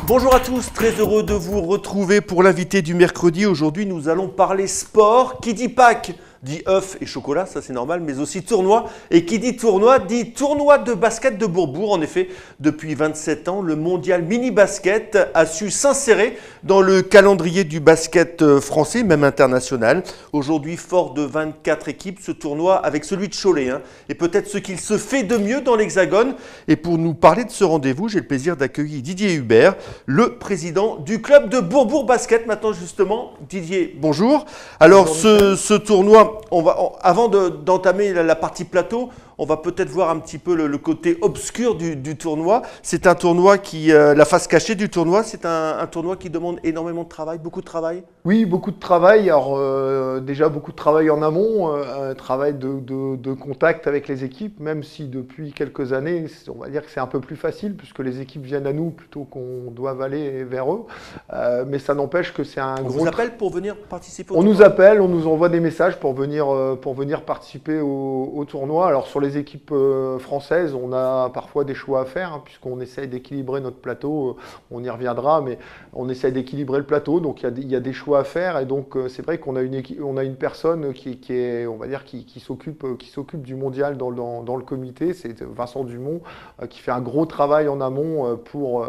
Bonjour à tous, très heureux de vous retrouver pour l'invité du mercredi. Aujourd'hui, nous allons parler sport. Qui dit Pâques dit œufs et chocolat, ça c'est normal, mais aussi tournoi. Et qui dit tournoi de basket de Bourbourg. En effet, depuis 27 ans, le mondial mini-basket a su s'insérer dans le calendrier du basket français, même international. Aujourd'hui, fort de 24 équipes, ce tournoi avec celui de Cholet, et peut-être ce qu'il se fait de mieux dans l'Hexagone. Et pour nous parler de ce rendez-vous, j'ai le plaisir d'accueillir Didier Hubert, le président du club de Bourbourg Basket. Maintenant, justement, Didier, bonjour. Alors, bonjour, ce tournoi, avant d'entamer la partie plateau, on va peut-être voir un petit peu le côté obscur du tournoi. C'est un tournoi la face cachée du tournoi, c'est un tournoi qui demande énormément de travail, beaucoup de travail. Oui, beaucoup de travail. Alors déjà beaucoup de travail en amont, travail de contact avec les équipes, même si depuis quelques années, on va dire que c'est un peu plus facile puisque les équipes viennent à nous plutôt qu'on doive aller vers eux. Mais ça n'empêche que c'est un gros... On vous appelle pour venir participer au tournoi ? On nous appelle, on nous envoie des messages pour venir participer au tournoi. Alors sur les équipes françaises, on a parfois des choix à faire, puisqu'on essaye d'équilibrer notre plateau. On y reviendra, mais on essaye d'équilibrer le plateau. Donc il y a des choix à faire, et donc c'est vrai qu'on a une personne qui est, on va dire, qui s'occupe du mondial dans le comité. C'est Vincent Dumont qui fait un gros travail en amont pour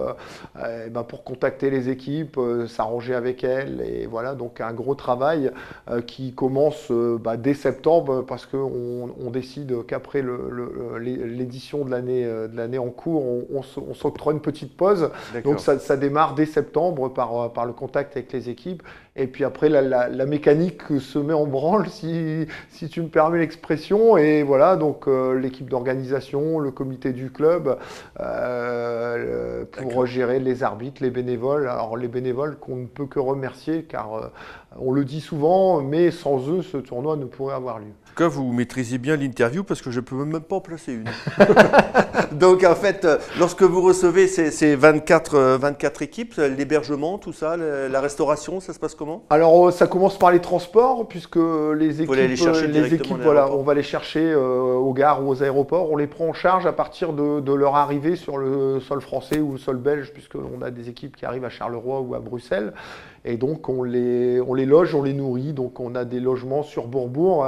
contacter les équipes, s'arranger avec elles, et voilà, donc un gros travail qui commence dès septembre, parce qu'on décide qu'après l'édition de l'année en cours, on s'octroie une petite pause. Donc ça démarre dès septembre par le contact avec les équipes. Et puis après, la mécanique se met en branle, si tu me permets l'expression. Et voilà, donc l'équipe d'organisation, le comité du club, pour gérer les arbitres, les bénévoles. Alors les bénévoles qu'on ne peut que remercier, car on le dit souvent, mais sans eux, ce tournoi ne pourrait avoir lieu. En tout cas, vous maîtrisez bien l'interview parce que je ne peux même pas en placer une. Donc en fait, lorsque vous recevez ces 24 équipes, l'hébergement, tout ça, la restauration, ça se passe comment ? Alors ça commence par les transports, puisque les équipes, voilà, on va les chercher aux gares ou aux aéroports. On les prend en charge à partir de leur arrivée sur le sol français ou le sol belge, puisqu'on a des équipes qui arrivent à Charleroi ou à Bruxelles. Et donc on les loge, on les nourrit. Donc on a des logements sur Bourbourg.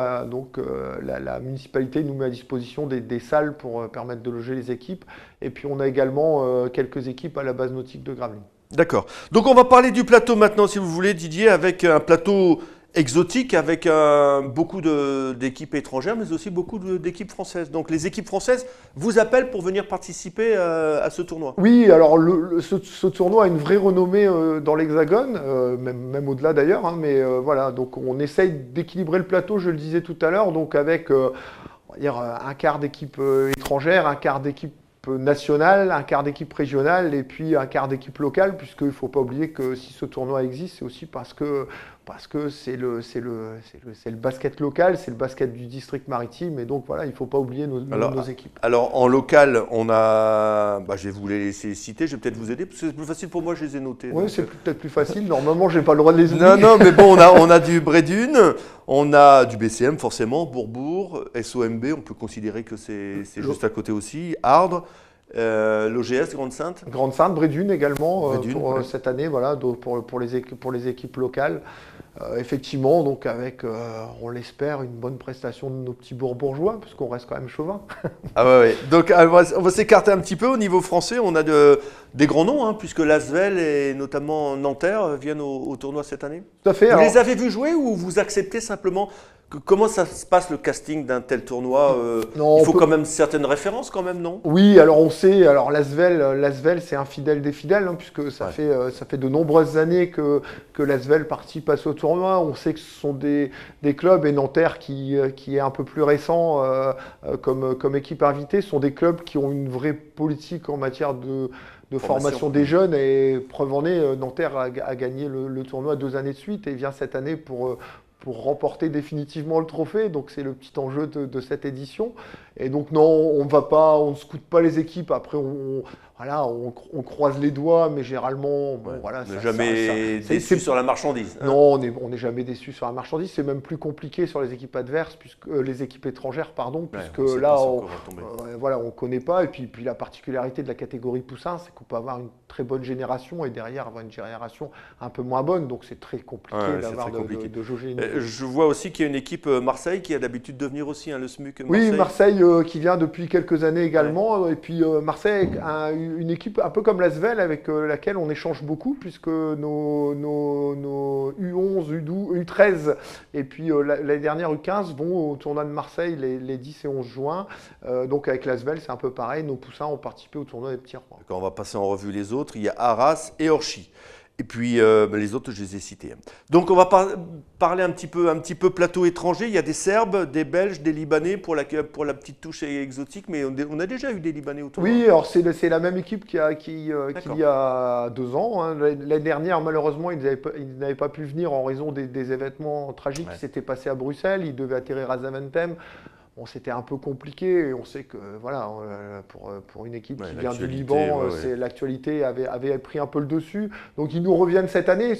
La municipalité nous met à disposition des salles pour permettre de loger les équipes. Et puis on a également quelques équipes à la base nautique de Gravelines. D'accord. Donc on va parler du plateau maintenant, si vous voulez, Didier, avec un plateau exotique, avec beaucoup d'équipes étrangères, mais aussi beaucoup d'équipes françaises. Donc les équipes françaises vous appellent pour venir participer à ce tournoi. Oui, alors ce tournoi a une vraie renommée dans l'Hexagone, même au-delà d'ailleurs, mais voilà, donc on essaye d'équilibrer le plateau, je le disais tout à l'heure, donc avec on va dire, un quart d'équipes étrangères, un quart d'équipes nationale, un quart d'équipe régionale et puis un quart d'équipe locale, puisqu'il ne faut pas oublier que si ce tournoi existe, c'est aussi parce que c'est le basket local, c'est le basket du district maritime, et donc voilà, il ne faut pas oublier nos équipes. Alors en local, on a, je vais vous les laisser citer, je vais peut-être vous aider, parce que c'est plus facile pour moi, je les ai notés. Oui, c'est peut-être plus facile, normalement je n'ai pas le droit de les oublier. Non, mais bon, on a du Brédune, on a du BCM forcément, Bourbourg, SOMB, on peut considérer que c'est juste à côté aussi, Ardres. L'OGS, Grande-Sainte. Grande-Sainte, Brédune également, pour cette année, voilà, pour les équipes locales. Effectivement, donc avec, on l'espère, une bonne prestation de nos petits bourbourgeois, puisqu'on reste quand même chauvin. Ah ouais. Donc on va s'écarter un petit peu au niveau français. On a des grands noms, puisque l'Asvel et notamment Nanterre viennent au tournoi cette année. Tout à fait. Vous les avez vus jouer ou vous acceptez simplement comment ça se passe le casting d'un tel tournoi Non, il faut quand même certaines références quand même, non ? Oui, alors on sait, alors l'Asvel c'est un fidèle des fidèles, puisque ça fait de nombreuses années que l'Asvel participe à ce tournoi. On sait que ce sont des clubs, et Nanterre qui est un peu plus récent comme équipe invitée, sont des clubs qui ont une vraie politique en matière de formation des jeunes, et preuve en est, Nanterre a gagné le tournoi 2 années de suite et vient cette année pour remporter définitivement le trophée. Donc c'est le petit enjeu de cette édition. Et donc non, on ne scoute pas les équipes. Après, on croise les doigts, mais généralement, bon, voilà. On n'est jamais déçu sur la marchandise. Non, on n'est jamais déçu sur la marchandise. C'est même plus compliqué sur les équipes adverses, les équipes étrangères, pardon, puisque là, on ne connaît pas. Et puis la particularité de la catégorie poussin, c'est qu'on peut avoir une très bonne génération et derrière avoir une génération un peu moins bonne. Donc c'est très compliqué d'avoir de jauger. Je vois aussi qu'il y a une équipe Marseille qui a l'habitude de venir aussi, le SMUC Marseille. Oui, Marseille qui vient depuis quelques années également. Et puis Marseille a une équipe un peu comme l'Asvel avec laquelle on échange beaucoup, puisque nos U11, U12, U13 et puis l'année dernière U15 vont au tournoi de Marseille les 10 et 11 juin. Donc avec l'Asvel, c'est un peu pareil. Nos poussins ont participé au tournoi des petits rois. Quand on va passer en revue les autres, il y a Arras et Orchy. Et puis les autres, je les ai cités. Donc on va parler un petit peu plateau étranger. Il y a des Serbes, des Belges, des Libanais pour la petite touche exotique, mais on a déjà eu des Libanais autour. Oui, alors c'est la même équipe qu'il y a 2 ans. Hein. L'année dernière, malheureusement, ils n'avaient pas pu venir en raison des événements tragiques qui s'étaient passés à Bruxelles. Ils devaient atterrir à Zaventem. Bon, c'était un peu compliqué et on sait que voilà, pour une équipe qui vient du Liban, l'actualité avait pris un peu le dessus. Donc ils nous reviennent cette année.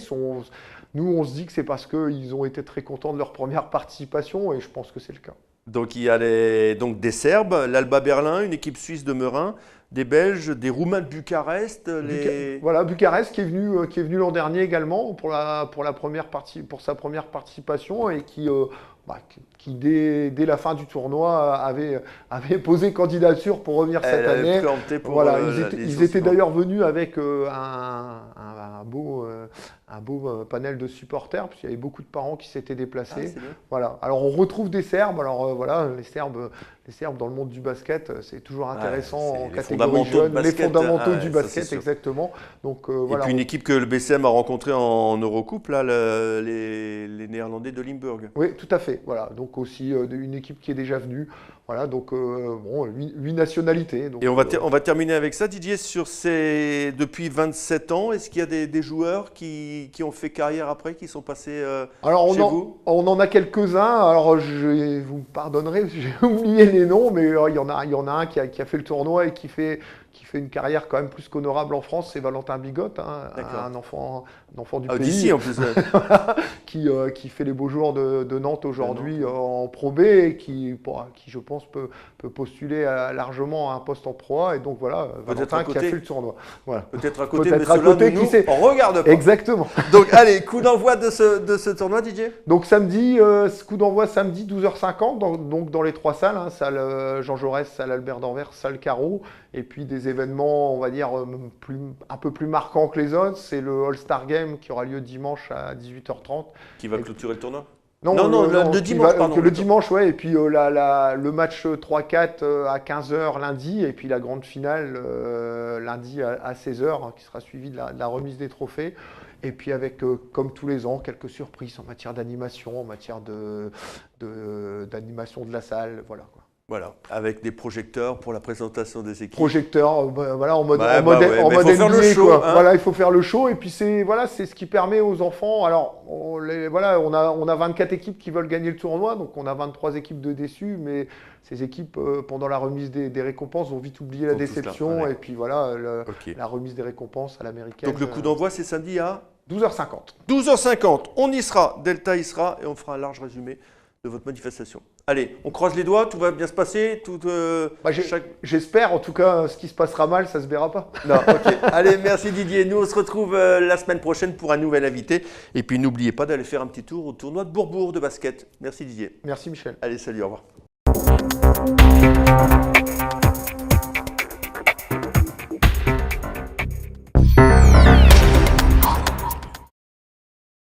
Nous, on se dit que c'est parce qu'ils ont été très contents de leur première participation et je pense que c'est le cas. Donc il y a des Serbes, l'Alba Berlin, une équipe suisse de Meurin, des Belges, des Roumains de Bucarest. Voilà, Bucarest qui est venu l'an dernier également pour sa première participation et qui dès la fin du tournoi avait posé candidature pour revenir cette année. Voilà, ils étaient d'ailleurs venus avec un beau panel de supporters, puisqu'il y avait beaucoup de parents qui s'étaient déplacés. Voilà. Alors on retrouve des Serbes. Alors voilà, les Serbes dans le monde du basket, c'est toujours intéressant en catégorie jeune. Les fondamentaux du basket, exactement. Donc Et puis une équipe que le BCM a rencontrée en Eurocoupe, là, les Néerlandais de Limburg. Oui, tout à fait. Voilà. Donc aussi une équipe qui est déjà venue. Voilà, donc 8 nationalités. Donc, et on va terminer avec ça, Didier, depuis 27 ans, est-ce qu'il y a des joueurs qui ont fait carrière après, qui sont passés chez vous? On en a quelques-uns, alors vous me pardonnerez, j'ai oublié les noms, mais il y en a un qui a fait le tournoi et qui fait une carrière quand même plus qu'honorable en France, c'est Valentin Bigotte, un enfant du pays. D'ici en plus. qui fait les beaux jours de Nantes aujourd'hui en Pro B et qui je pense peut postuler largement à un poste en Pro A. Et donc voilà, Valentin qui a fait le tournoi. Voilà. Peut-être à côté, mais cela nous regarde pas. Exactement. Donc allez, coup d'envoi de ce tournoi, Didier. Donc samedi, coup d'envoi samedi 12h50, donc dans les 3 salles, salle Jean Jaurès, salle Albert d'Anvers, salle Carreau, et puis des événements, on va dire, un peu plus marquants que les autres. C'est le All-Star Game qui aura lieu dimanche à 18h30. Qui va clôturer le tournoi? Non, le dimanche, pardon. Le dimanche, ouais, et puis le match 3-4 à 15h lundi, et puis la grande finale lundi à 16h, qui sera suivie de la remise des trophées. Et puis avec, comme tous les ans, quelques surprises en matière d'animation, en matière d'animation de la salle, voilà quoi. Voilà, avec des projecteurs pour la présentation des équipes. Projecteurs, voilà, en mode NBA, show, quoi. Hein. Voilà, il faut faire le show et puis c'est ce qui permet aux enfants. Alors, on a 24 équipes qui veulent gagner le tournoi, donc on a 23 équipes de déçus, mais ces équipes, pendant la remise des récompenses, vont vite oublier la déception et puis voilà, la remise des récompenses à l'américaine. Donc le coup d'envoi, c'est samedi à 12h50. 12h50, on y sera, Delta y sera et on fera un large résumé de votre manifestation. Allez, on croise les doigts, tout va bien se passer. J'espère, en tout cas, ce qui se passera mal, ça se verra pas. Non, ok. Allez, merci Didier. Nous, on se retrouve la semaine prochaine pour un nouvel invité. Et puis, n'oubliez pas d'aller faire un petit tour au tournoi de Bourbourg de basket. Merci Didier. Merci Michel. Allez, salut, au revoir.